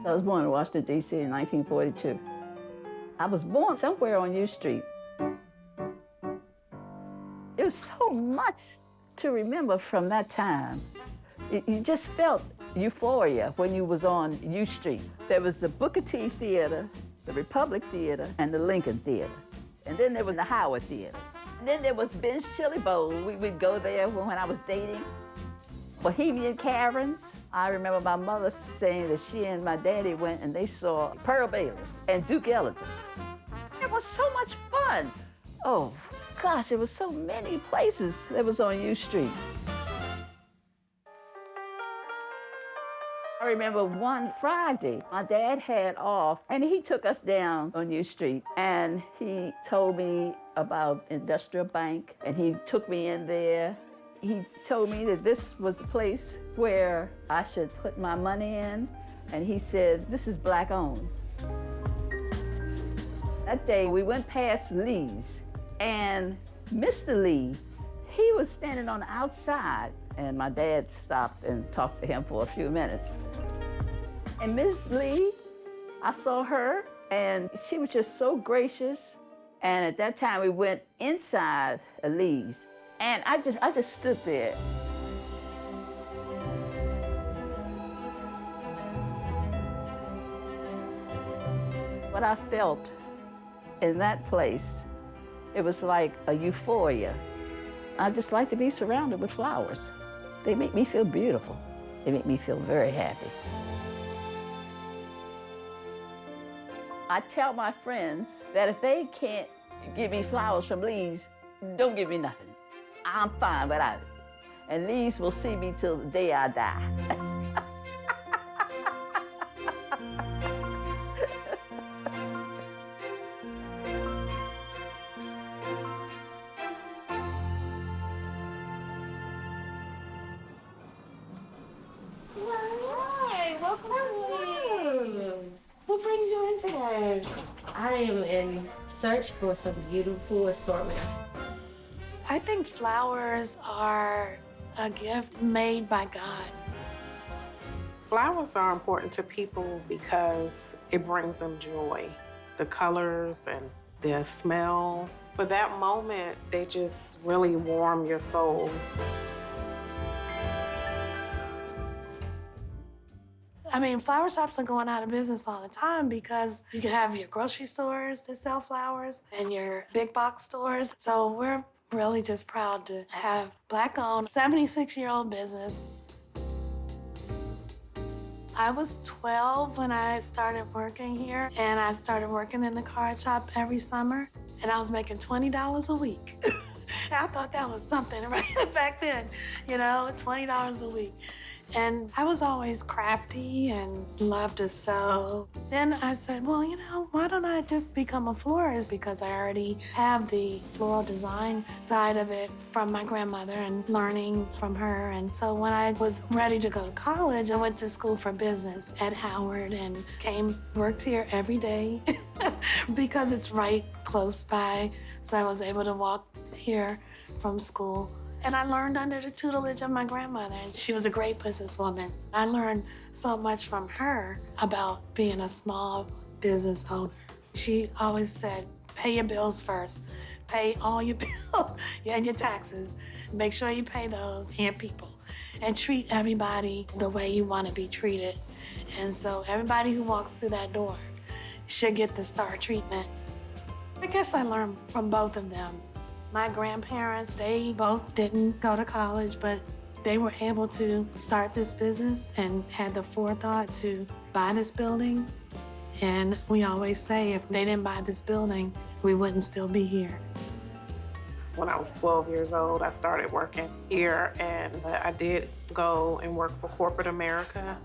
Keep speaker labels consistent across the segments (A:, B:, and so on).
A: I was born in Washington, D.C. in 1942. I was born somewhere on U Street. It was so much to remember from that time. You just felt euphoria when you was on U Street. There was the Booker T Theater, the Republic Theater, and the Lincoln Theater. And then there was the Howard Theater. And then there was Ben's Chili Bowl. We would go there when I was dating. Bohemian Caverns. I remember my mother saying that she and my daddy went and they saw Pearl Bailey and Duke Ellington. It was so much fun. Oh, gosh, there was so many places that was on U Street. I remember one Friday, my dad had off, and he took us down on U Street, and he told me about Industrial Bank, and he took me in there. He told me that this was the place where I should put my money in, and he said, this is black owned. That day, we went past Lee's, and Mr. Lee, he was standing on the outside, and my dad stopped and talked to him for a few minutes. And Miss Lee, I saw her, and she was just so gracious. And at that time, we went inside Lee's, and I just stood there. What I felt in that place, it was like a euphoria. I just like to be surrounded with flowers. They make me feel beautiful. They make me feel very happy. I tell my friends that if they can't give me flowers from Lee's, don't give me nothing. I'm fine without it. And Lee's will see me till the day I die.
B: What brings you in today? I am in search for some beautiful assortment.
C: I think flowers are a gift made by God.
D: Flowers are important to people because it brings them joy. The colors and the smell. For that moment, they just really warm your soul.
C: I mean, flower shops are going out of business all the time because you can have your grocery stores that sell flowers and your big box stores. So we're really just proud to have Black-owned, 76-year-old business. I was 12 when I started working here, and I started working in the card shop every summer, and I was making $20 a week. I thought that was something right back then, you know, $20 a week. And I was always crafty and loved to sew. Then I said, well, you know, why don't I just become a florist? Because I already have the floral design side of it from my grandmother and learning from her. And so when I was ready to go to college, I went to school for business at Howard and worked here every day because it's right close by. So I was able to walk here from school. And I learned under the tutelage of my grandmother. She was a great businesswoman. I learned so much from her about being a small business owner. She always said, pay your bills first. Pay all your bills and your taxes. Make sure you pay those and people. And treat everybody the way you want to be treated. And so everybody who walks through that door should get the star treatment. I guess I learned from both of them. My grandparents, they both didn't go to college, but they were able to start this business and had the forethought to buy this building. And we always say if they didn't buy this building, we wouldn't still be here.
D: When I was 12 years old, I started working here, and I did go and work for corporate America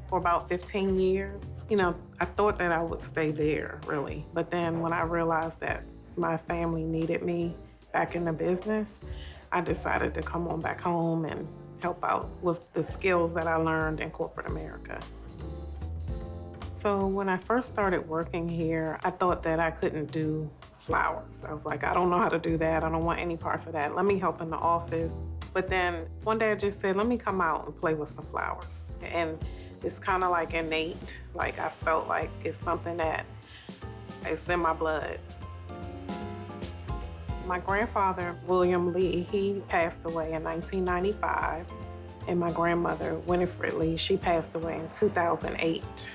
D: for about 15 years. You know, I thought that I would stay there, really. But then when I realized that my family needed me back in the business, I decided to come on back home and help out with the skills that I learned in corporate America. So when I first started working here, I thought that I couldn't do flowers. I was like, I don't know how to do that. I don't want any parts of that. Let me help in the office. But then one day I just said, let me come out and play with some flowers. And It's kind of like innate. Like I felt like it's something that is in my blood. My grandfather, William Lee, he passed away in 1995. And my grandmother, Winifred Lee, she passed away in 2008.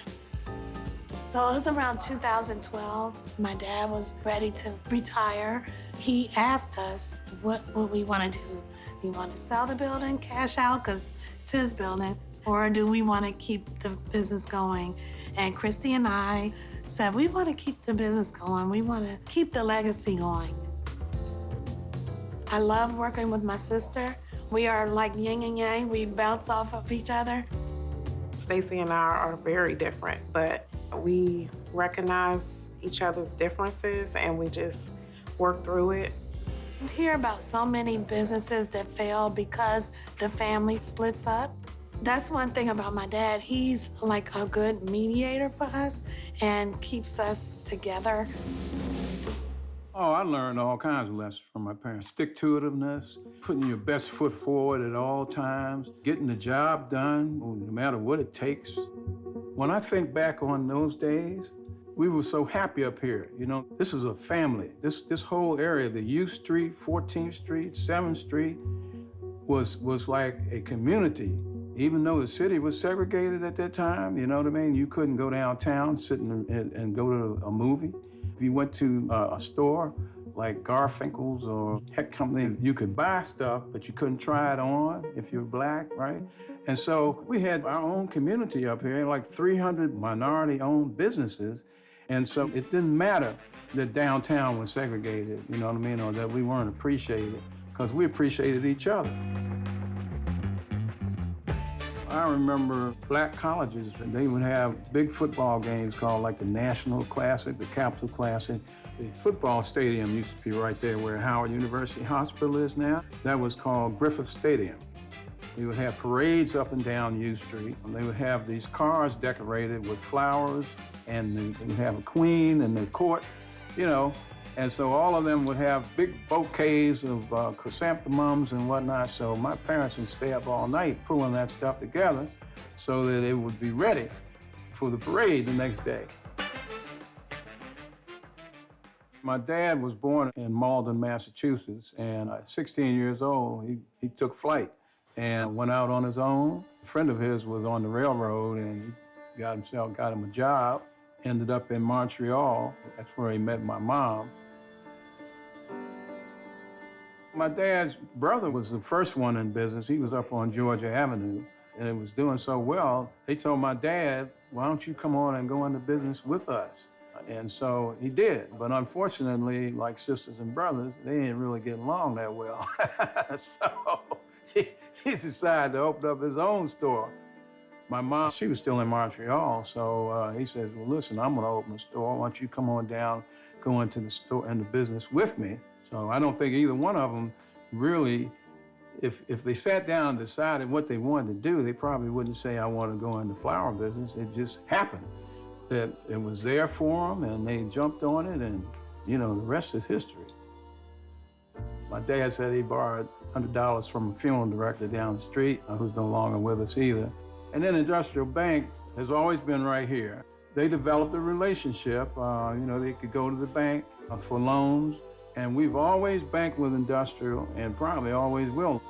C: So it was around 2012. My dad was ready to retire. He asked us what we want to do. Do we want to sell the building, cash out, because it's his building, or do we want to keep the business going? And Christy and I said, we want to keep the business going. We want to keep the legacy going. I love working with my sister. We are like yin and yang. We bounce off of each other.
D: Stacy and I are very different, but we recognize each other's differences and we just work through it.
C: You hear about so many businesses that fail because the family splits up. That's one thing about my dad. He's like a good mediator for us and keeps us together.
E: Oh, I learned all kinds of lessons from my parents. Stick-to-itiveness, putting your best foot forward at all times, getting the job done, no matter what it takes. When I think back on those days, we were so happy up here. You know, this is a family. This whole area, the U Street, 14th Street, 7th Street, was like a community. Even though the city was segregated at that time, you know what I mean? You couldn't go downtown, sit and go to a movie. If you went to a store like Garfinkel's or Heck Company, you could buy stuff, but you couldn't try it on if you're black, right? And so we had our own community up here, like 300 minority-owned businesses. And so it didn't matter that downtown was segregated, you know what I mean, or that we weren't appreciated, because we appreciated each other. I remember black colleges, they would have big football games called like the National Classic, the Capital Classic. The football stadium used to be right there where Howard University Hospital is now. That was called Griffith Stadium. We would have parades up and down U Street. And they would have these cars decorated with flowers, and they would have a queen in the court, you know. And so all of them would have big bouquets of chrysanthemums and whatnot. So my parents would stay up all night pulling that stuff together so that it would be ready for the parade the next day. My dad was born in Malden, Massachusetts, and at 16 years old, he took flight and went out on his own. A friend of his was on the railroad, and he got him a job, ended up in Montreal. That's where he met my mom. My dad's brother was the first one in business. He was up on Georgia Avenue, and it was doing so well. They told my dad, why don't you come on and go into business with us? And so he did. But unfortunately, like sisters and brothers, they didn't really get along that well. So he decided to open up his own store. My mom, she was still in Montreal, so he said, well, listen, I'm gonna open a store. Why don't you come on down, go into the store and the business with me? So I don't think either one of them really, if they sat down and decided what they wanted to do, they probably wouldn't say, I want to go into flower business. It just happened that it was there for them, and they jumped on it, and, you know, the rest is history. My dad said he borrowed $100 from a funeral director down the street, who's no longer with us either. And then Industrial Bank has always been right here. They developed a relationship. You know, they could go to the bank for loans. And we've always banked with Industrial and probably always will.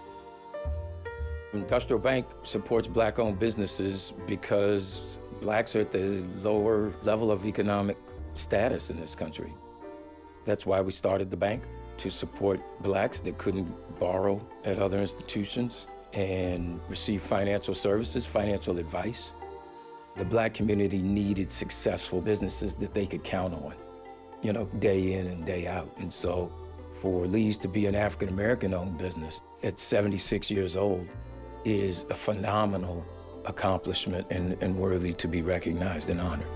F: Industrial Bank supports black-owned businesses because blacks are at the lower level of economic status in this country. That's why we started the bank, to support blacks that couldn't borrow at other institutions and receive financial services, financial advice. The black community needed successful businesses that they could count on, you know, day in and day out. And so for Lee's to be an African-American owned business at 76 years old is a phenomenal accomplishment and worthy to be recognized and honored.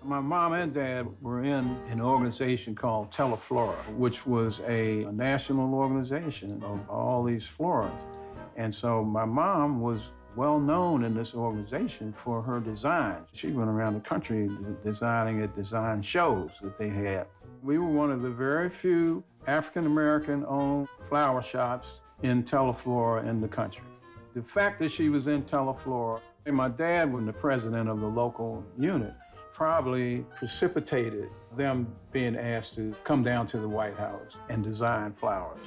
E: My mom and dad were in an organization called Teleflora, which was a national organization of all these floras. And so my mom was well known in this organization for her designs. She went around the country designing at design shows that they had. We were one of the very few African-American owned flower shops in Teleflora in the country. The fact that she was in Teleflora, and my dad was the president of the local unit, probably precipitated them being asked to come down to the White House and design flowers.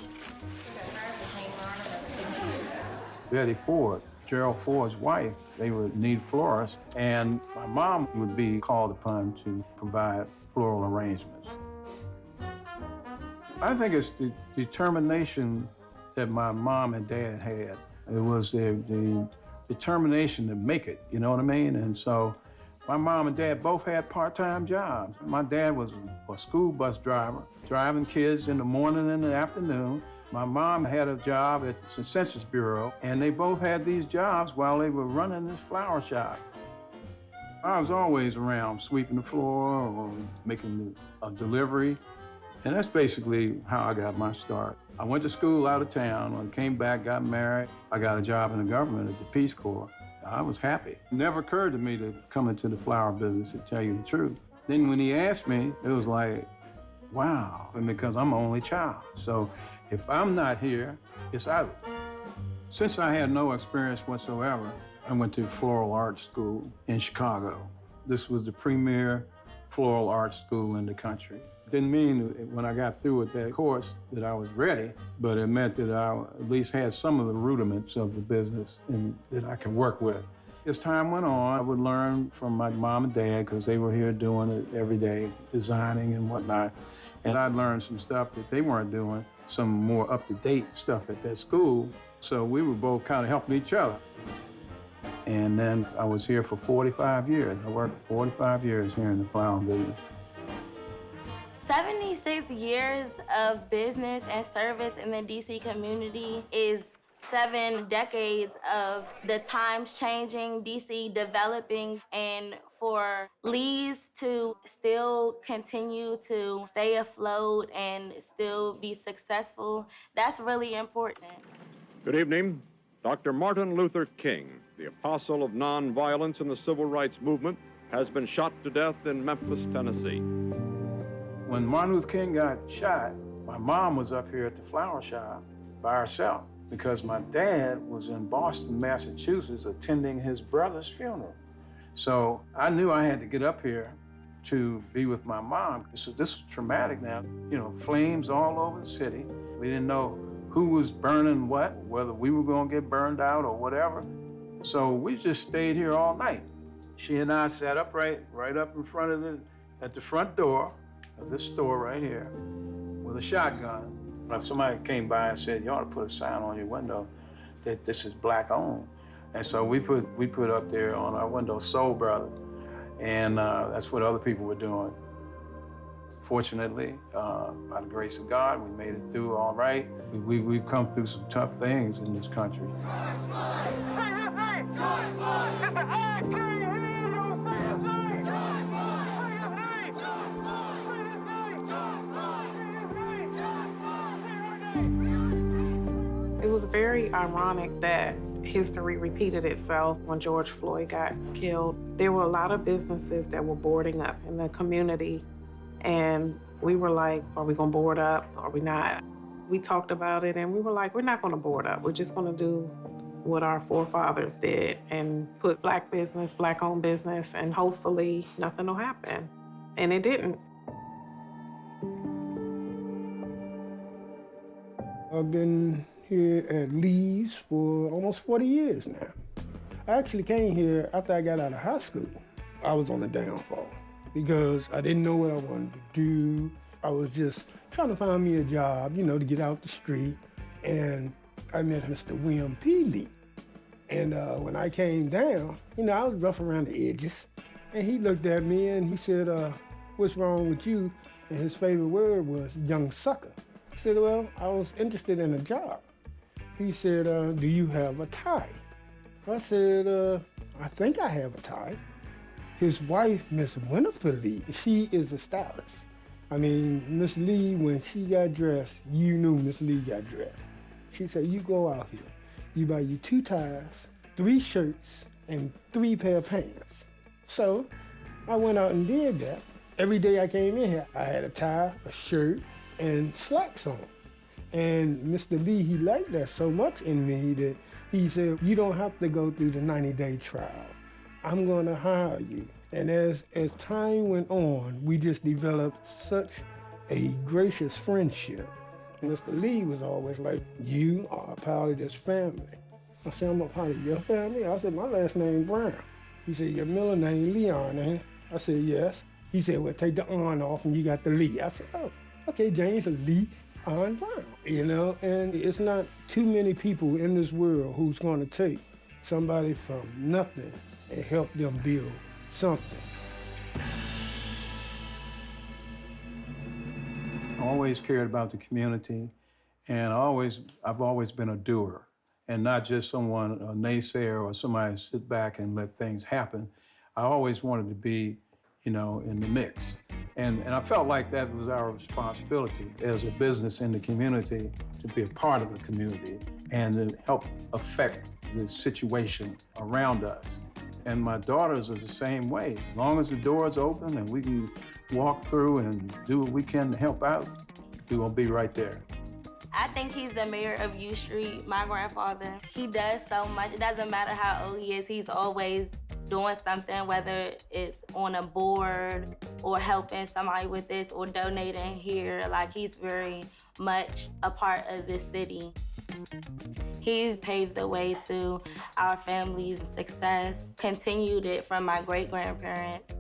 E: Betty Ford, Gerald Ford's wife, they would need florists, and my mom would be called upon to provide floral arrangements. I think it's the determination that my mom and dad had. It was the determination to make it, you know what I mean? And so my mom and dad both had part-time jobs. My dad was a school bus driver, driving kids in the morning and the afternoon. My mom had a job at the Census Bureau, and they both had these jobs while they were running this flower shop. I was always around sweeping the floor or making a delivery, and that's basically how I got my start. I went to school out of town. When I came back, got married. I got a job in the government at the Peace Corps. I was happy. It never occurred to me to come into the flower business, to tell you the truth. Then when he asked me, it was like, wow, and because I'm an only child. So if I'm not here, it's out. Since I had no experience whatsoever, I went to floral art school in Chicago. This was the premier floral art school in the country. Didn't mean when I got through with that course that I was ready, but it meant that I at least had some of the rudiments of the business and that I could work with. As time went on, I would learn from my mom and dad because they were here doing it every day, designing and whatnot. And I'd learned some stuff that they weren't doing, some more up-to-date stuff at that school. So we were both kind of helping each other. And then I was here for 45 years. I worked 45 years here in the flower business.
B: 76 years of business and service in the DC community is 7 decades of the times changing, DC developing, and for Lee's to still continue to stay afloat and still be successful, that's really important.
G: Good evening. Dr. Martin Luther King, the apostle of nonviolence in the civil rights movement, has been shot to death in Memphis, Tennessee.
E: When Martin Luther King got shot, my mom was up here at the flower shop by herself because my dad was in Boston, Massachusetts, attending his brother's funeral. So I knew I had to get up here to be with my mom. So this was traumatic now. You know, flames all over the city. We didn't know who was burning what, whether we were gonna get burned out or whatever. So we just stayed here all night. She and I sat up right up in front of at the front door of this store right here with a shotgun. Somebody came by and said, you ought to put a sign on your window that this is black owned. And so we put up there on our window, Soul Brother. And that's what other people were doing. Fortunately, by the grace of God, we made it through all right. We've come through some tough things in this country.
D: It was very ironic that history repeated itself when George Floyd got killed. There were a lot of businesses that were boarding up in the community, and we were like, are we gonna board up? Are we not? We talked about it and we were like, we're not gonna board up. We're just gonna do what our forefathers did and put black business, black-owned business, and hopefully nothing will happen. And it didn't.
H: I've been here at Lee's for almost 40 years now. I actually came here after I got out of high school. I was on the downfall because I didn't know what I wanted to do. I was just trying to find me a job, you know, to get out the street. And I met Mr. William P. Lee. And when I came down, you know, I was rough around the edges. And he looked at me and he said, what's wrong with you? And his favorite word was young sucker. I said, well, I was interested in a job. He said, do you have a tie? I said, I think I have a tie. His wife, Miss Winifred Lee, she is a stylist. I mean, Miss Lee, when she got dressed, you knew Miss Lee got dressed. She said, you go out here, you buy you 2 ties 3 shirts and 3 pair of pants. So I went out and did that. Every day I came in here, I had a tie, a shirt, and slacks on. And Mr. Lee, he liked that so much in me that he said, you don't have to go through the 90-day trial. I'm gonna hire you. And as time went on, we just developed such a gracious friendship. Mr. Lee was always like, you are a part of this family. I said, I'm a part of your family? I said, my last name Brown. He said, your middle name Leon, ain't it? I said, yes. He said, well, take the on off and you got the Lee. I said, oh, okay, James Lee on Brown, you know? And it's not too many people in this world who's gonna take somebody from nothing and help them build something.
E: I always cared about the community, and I've always been a doer, and not just a naysayer or somebody to sit back and let things happen. I always wanted to be, in the mix. And I felt like that was our responsibility as a business in the community to be a part of the community and to help affect the situation around us. And my daughters are the same way. As long as the door's open and we can walk through and do what we can to help out, we're gonna be right there.
B: I think he's the mayor of U Street, my grandfather. He does so much. It doesn't matter how old he is, he's always doing something, whether it's on a board or helping somebody with this or donating here. Like, he's very much a part of this city. He's paved the way to our family's success, continued it from my great-grandparents.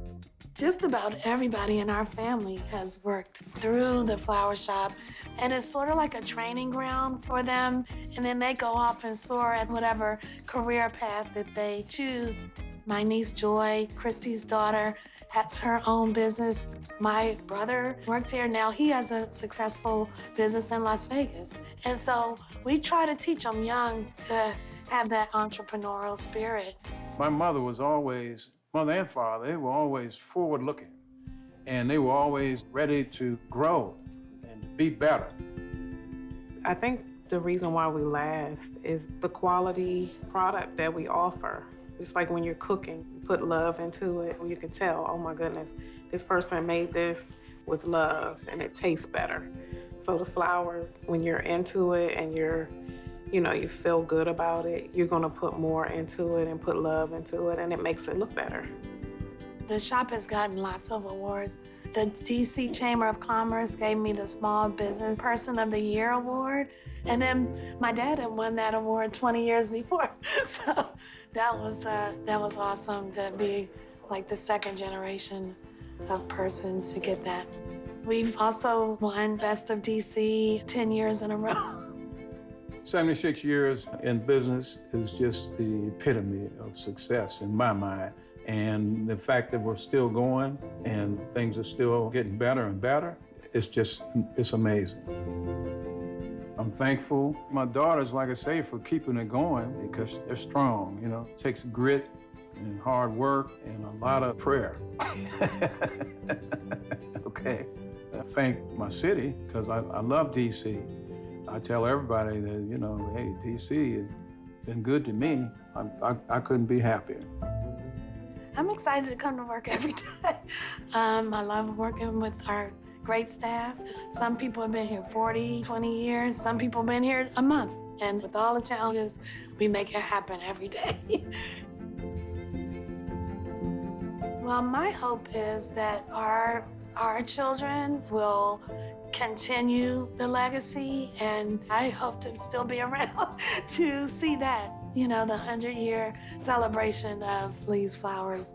C: Just about everybody in our family has worked through the flower shop, and it's sort of like a training ground for them, and then they go off and soar at whatever career path that they choose. My niece Joy, Christy's daughter, has her own business. My brother worked here. Now he has a successful business in Las Vegas. And so we try to teach them young to have that entrepreneurial spirit.
E: My mother and father, they were always forward-looking, and they were always ready to grow and to be better.
D: I think the reason why we last is the quality product that we offer. Just like when you're cooking, you put love into it, you can tell, oh my goodness, this person made this with love and it tastes better. So the flowers, when you're into it and you feel good about it, you're gonna put more into it and put love into it, and it makes it look better.
C: The shop has gotten lots of awards. The DC Chamber of Commerce gave me the Small Business Person of the Year award. And then my dad had won that award 20 years before. So that was awesome to be like the second generation of persons to get that. We've also won Best of DC 10 years in a row.
E: 76 years in business is just the epitome of success in my mind. And the fact that we're still going and things are still getting better and better, it's amazing. I'm thankful. My daughters, like I say, for keeping it going because they're strong, It takes grit and hard work and a lot of prayer. Okay. I thank my city because I love DC. I tell everybody that, hey, DC has been good to me. I couldn't be happier.
C: I'm excited to come to work every day. I love working with our great staff. Some people have been here 40, 20 years. Some people have been here a month. And with all the challenges, we make it happen every day. Well, my hope is that our children will continue the legacy, and I hope to still be around to see that, the 100-year celebration of Lee's Flowers.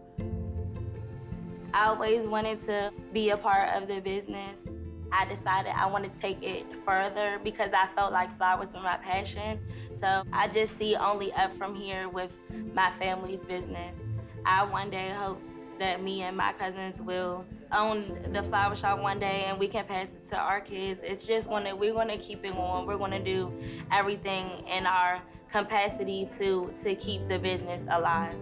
B: I always wanted to be a part of the business. I decided I wanted to take it further because I felt like flowers were my passion. So I just see only up from here with my family's business. I one day hope that me and my cousins will own the flower shop one day and we can pass it to our kids. It's just we're gonna keep it going. We're gonna do everything in our capacity to keep the business alive.